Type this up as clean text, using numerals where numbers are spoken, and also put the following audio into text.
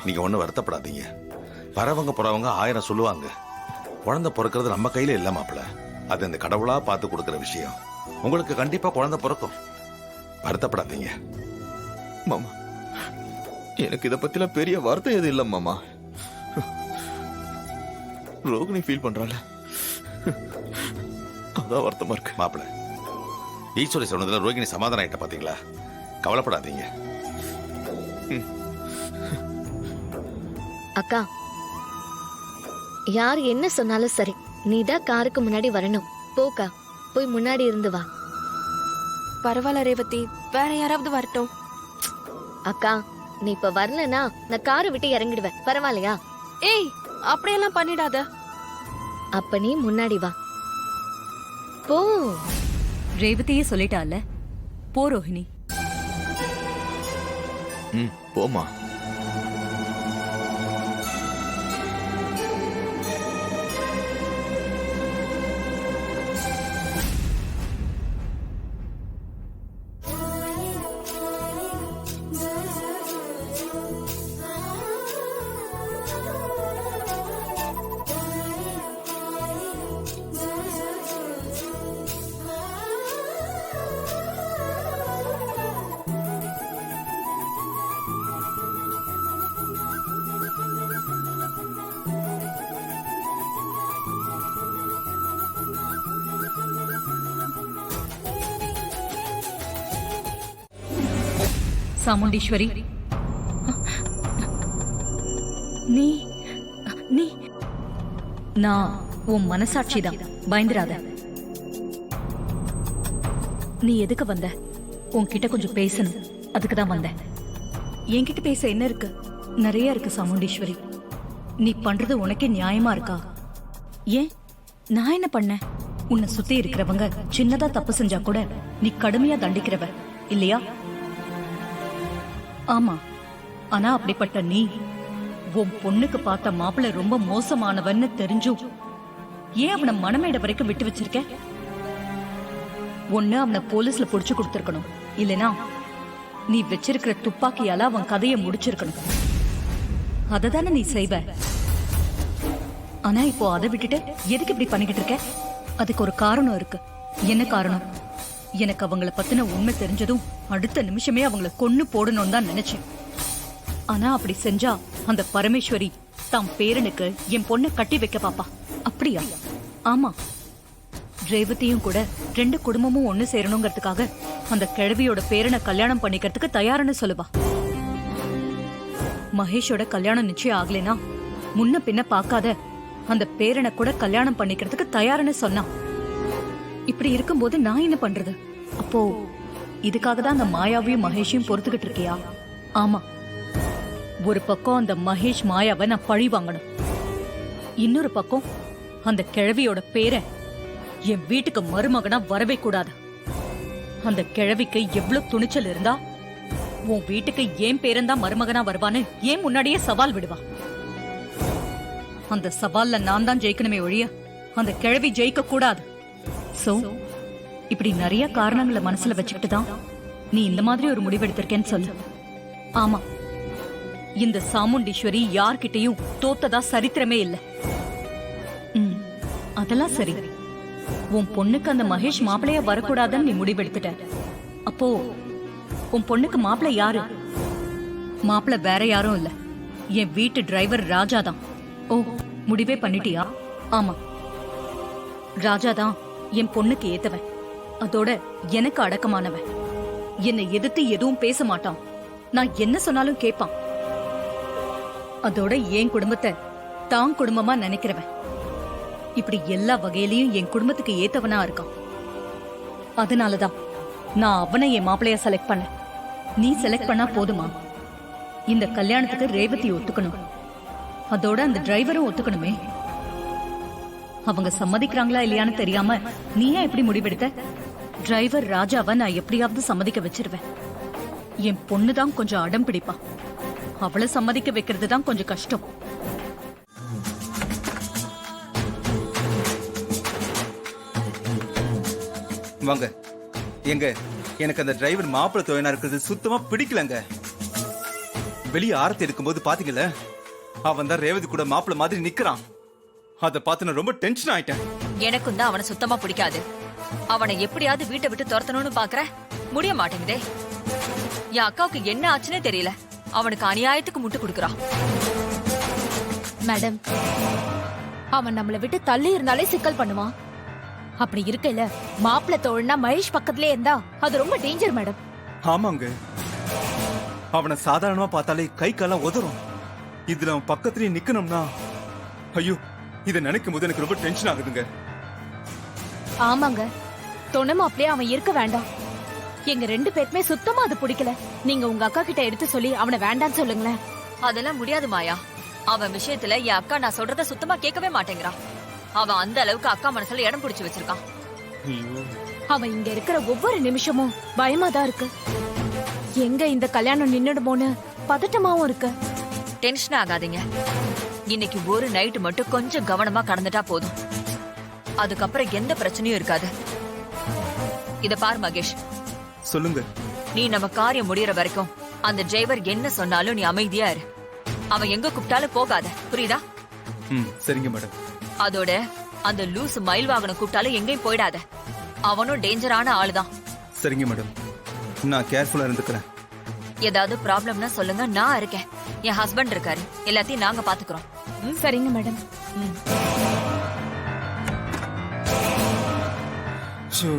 நீங்க ஒண்ணும் வருத்தப்படாதீங்க. வரவங்க போறவங்க 1000 சொல்லுவாங்க. குழந்தை பிறக்கிறது நம்ம கையில இல்ல மாப்பிள. அது இந்த கடவுளா பார்த்து கொடுக்கிற விஷயம். உங்களுக்கு கண்டிப்பா குழந்தை பிறக்கும். வருத்தப்படாதீங்க மாமா. எனக்கு இத பத்தில பெரிய வார்த்தை எதுவும் இல்ல மாமா. ரோகிணி ஃபீல் பண்றாள, அதான் வருத்தமா இருக்கு. மாப்பிள, ஈஸ்வரி சொன்னதுல ரோகிணி சமாதானம் ஆயிட்ட பாத்தீங்களா? கவலைப்படாதீங்க. அக்கா, யார் என்ன சொன்னாலும் சரி, நீதான் காருக்கு முன்னாடி வரணும். போக்கா, போய் முன்னாடி இருந்து வா. பரவாயில்ல ரேவதி, வேற யாராவது வரட்டும். அக்கா, நீ இப்ப வரலனா நான் காரை விட்டு இறங்கிடுவேன். பரவாயில்லையா? ஏய், அப்படியெல்லாம் பண்ணிடாத. அப்ப நீ முன்னாடி வா. போ. ரேவதியே சொல்லிட்டால, போ ரோஹிணி. போமா. சாமுண்டீஸ்வரி, நீ நீ நான் உன் மனசாட்சிதான். பயந்துராத. நீ எதுக்கு வந்த? உன்கிட்ட கொஞ்சம் பேசணும், அதுக்கு தான் வந்தேன். என்கிட்ட பேச என்ன இருக்கு? நிறைய இருக்கு சாமுண்டீஸ்வரி. நீ பண்றது உனக்கே நியாயமா இருக்கா? ஏன், நான் என்ன பண்ணேன்? உன்னை சுத்தி இருக்கிறவங்க சின்னதா தப்பு செஞ்சா கூட நீ கடுமையா தண்டிக்கிறவ இல்லையா? ஆமா, ஆனா அப்படிப்பட்ட நீ உன் பொண்ணுக்கு பார்த்த மாப்பிள்ளை ரொம்ப மோசமானவன்னு தெரிஞ்சும் ஏன் அவனை மனமேட வரைக்கும் விட்டு வச்சிருக்க? ஒண்ணு அவனை போலீஸ்ல புடிச்சு கொடுத்திருக்கணும், இல்லனா நீ வச்சிருக்கிற துப்பாக்கியால அவன் கதையை முடிச்சிருக்கணும். அததானே நீ செய்வ. ஆனா இப்போ அதை விட்டுட்டு எதுக்கு இப்படி பண்ணிக்கிட்டு இருக்க? அதுக்கு ஒரு காரணம் இருக்கு. என்ன காரணம்? எனக்கு அவங்கள பத்தின உண்மை தெரிஞ்சதும் அடுத்த நிமிஷமே அவங்கள கொன்னு போடணும் தான் நினைச்சேன். ஆனா அப்படி செஞ்சா அந்த பரமேஸ்வரி தாம் பேரனுக்கு என் பொண்ணை கட்டி வைக்க பாப்பா. அப்படியா? ஆமா, ரேவதியும் கூட 2 குடும்பமும் ஒண்ணு சேரணுங்கிறதுக்காக அந்த கிழவியோட பேரனை கல்யாணம் பண்ணிக்கிறதுக்கு தயாருன்னு சொல்லுவா. மகேஷோட கல்யாணம் நிச்சயம் ஆகலைனா முன்ன பின்ன பாக்காத அந்த பேரனை கூட கல்யாணம் பண்ணிக்கிறதுக்கு தயாருன்னு சொன்னான். இப்படி இருக்கும்போது நான் என்ன பண்றது? அப்போ இதுக்காக தான் அந்த மாயாவையும் மகேஷையும் பொறுத்துக்கிட்டு இருக்கியா? ஆமா, ஒரு பக்கம் அந்த மகேஷ் மாயாவை நான் பழி வாங்கணும், இன்னொரு பக்கம் அந்த கிழவியோட பேரை என் வீட்டுக்கு மருமகனா வரவே கூடாது. அந்த கிழவிக்கு எவ்வளவு துணிச்சல் இருந்தா உன் வீட்டுக்கு ஏன் பேரன்தான் மருமகனா வருவான்னு ஏன் முன்னாடியே சவால் விடுவா? அந்த சவால்ல நான் தான் ஜெயிக்கணுமே ஒழிய அந்த கிழவி ஜெயிக்க கூடாது. சோ இப்படி நிறைய காரணங்களை மனசுல வச்சுக்கிட்டு தான் நீ இந்த மாதிரி ஒரு முடிவெடுத்திருக்கேன்னு சொல்லு. ஆமா, இந்த சாமுண்டீஸ்வரி யார்கிட்டையும் தோத்ததா சரித்திரமே இல்ல. அதெல்லாம் சரி. உன் பொண்ணுக்கு அந்த மகேஷ் மாப்பிளைய வரக்கூடாதுன்னு நீ முடிவெடுத்துட்ட. அப்போ உன் பொண்ணுக்கு மாப்பிள்ளை யாரு? மாப்பிள்ளை வேற யாரும் இல்ல, என் வீட்டு டிரைவர் ராஜாதான். ஓ, முடிவே பண்ணிட்டியா? ஆமா, ராஜாதான் என் பொண்ணுக்கு ஏத்தவன். அதோட எனக்கு அடக்கமானவன். என்னை எதிர்த்து எதுவும் பேச மாட்டான். நான் என்ன சொன்னாலும் கேட்பான். அதோட என் குடும்பத்தை தான் குடும்பமா நினைக்கிறவன். இப்படி எல்லா வகையிலயும் என் குடும்பத்துக்கு ஏத்தவனா இருக்கான். அதனாலதான் நான் அவனை என் மாப்பிளைய செலக்ட் பண்ண. நீ செலக்ட் பண்ணா போதுமா? இந்த கல்யாணத்துக்கு ரேவதி ஒத்துக்கணும், அதோட அந்த டிரைவரும் ஒத்துக்கணுமே. அவங்க சம்மதிக்கிறாங்களா இல்லையான்னு தெரியாம நீ ஏன் எப்படி முடிவெடுத்த? டிரைவர் ராஜாவை நான் எப்படியாவது சம்மதிக்க வச்சிருவேன். என் பொண்ணுதான் கொஞ்சம் அடம் பிடிப்பா. அவளை சம்மதிக்க வைக்கிறது தான் கொஞ்சம் கஷ்டம். வாங்க. எங்க எனக்கு அந்த டிரைவர் மாப்பிள்ளை துணையா இருக்கிறது சுத்தமா பிடிக்கலங்க. வெளியே ஆரத்தி எடுக்கும்போது பாத்தீங்கல்ல, அவன் தான் ரேவதி கூட மாப்பிள்ள மாதிரி நிக்கிறான். அத பார்த்து நான் ரொம்ப டென்ஷன் ஆயிட்டேன். எனக்கும் தான் அவனை சுத்தமா பிடிக்காது. அவனை எப்படியாவது வீட்டை விட்டு துரத்தணும்னு பாக்குற, முடிய மாட்டேங்குதே. என் அக்காவுக்கு என்ன ஆச்சுன்னே தெரியல. அவனுக்கு அநியாயத்துக்கு முட்டு கொடுக்கறான். மேடம், அவன் நம்மள விட்டு தள்ளி இருந்தாலே சிக்கல் பண்ணுவான். அப்படி இருக்கல மாப்பிள்ள தோழனா மகேஷ் பக்கத்திலே இருந்தா அது ரொம்ப டேஞ்சர் மேடம். ஆமாங்க, அவனை சாதாரணமா பார்த்தாலே கை காலம் உதறும். இதுல அவன் பக்கத்துலயே நிக்கணும்னா, ஐயோ, இத நினைக்கும் போது எனக்கு ரொம்ப டென்ஷன் ஆகுதுங்க. ஆமாங்க, துணை மாப்பிளையே அவன் இருக்க வேண்டாம். எங்க 2 பேருக்குமே சுத்தமா அது பிடிக்கல. நீங்க உங்க அக்கா கிட்ட எடுத்து சொல்லி அவனை வேண்டான்னு சொல்லுங்களேன். அதெல்லாம் முடியாது மாயா. அவன் விஷயத்துல என் அக்கா நான் சொல்றத சுத்தமா கேட்கவே மாட்டேங்கிறான். அவன் அந்த அளவுக்கு அக்கா மனசுல இடம் பிடிச்சு வச்சிருக்கான். அவன் இங்க இருக்கிற ஒவ்வொரு நிமிஷமும் பயமா தான் இருக்கு. எங்க இந்த கல்யாணம் நின்னுடுமோன்னு பதட்டமாவும் இருக்கு. டென்ஷன் ஆகாதீங்க. இன்னைக்கு ஒரு நைட் மட்டும் கொஞ்சம் கவனமா கடந்துட்டா போதும். அதுக்கப்புறம் எந்த பிரச்சனையும் இருக்காது. இத பாரு மகேஷ், சொல்லுங்க. நீ நம்ம காரியம் முடியற வரைக்கும் அந்த டிரைவர் என்ன சொன்னாலும் நீ அமைதியா இரு. அவன் எங்க கூப்பிட்டாலும் போகாத, புரியுதா? சரிங்க மேடம். அதோட அந்த லூசு மயில் வாகனம் கூப்பிட்டாலும் எங்கேயும் போயிடாத. அவனும் டேஞ்சரான ஆளுதான். சரிங்க மேடம், நான் கேர்ஃபுல்லா இருந்துக்கிறேன். ஏதாவது ப்ராப்ளம்னா சொல்லுங்க, நான் இருக்கேன். என் ஹஸ்பண்ட் இருக்காரு, எல்லாத்தையும் நாங்க பாத்துக்கிறோம். சரிங்க மேடம். ஷோ.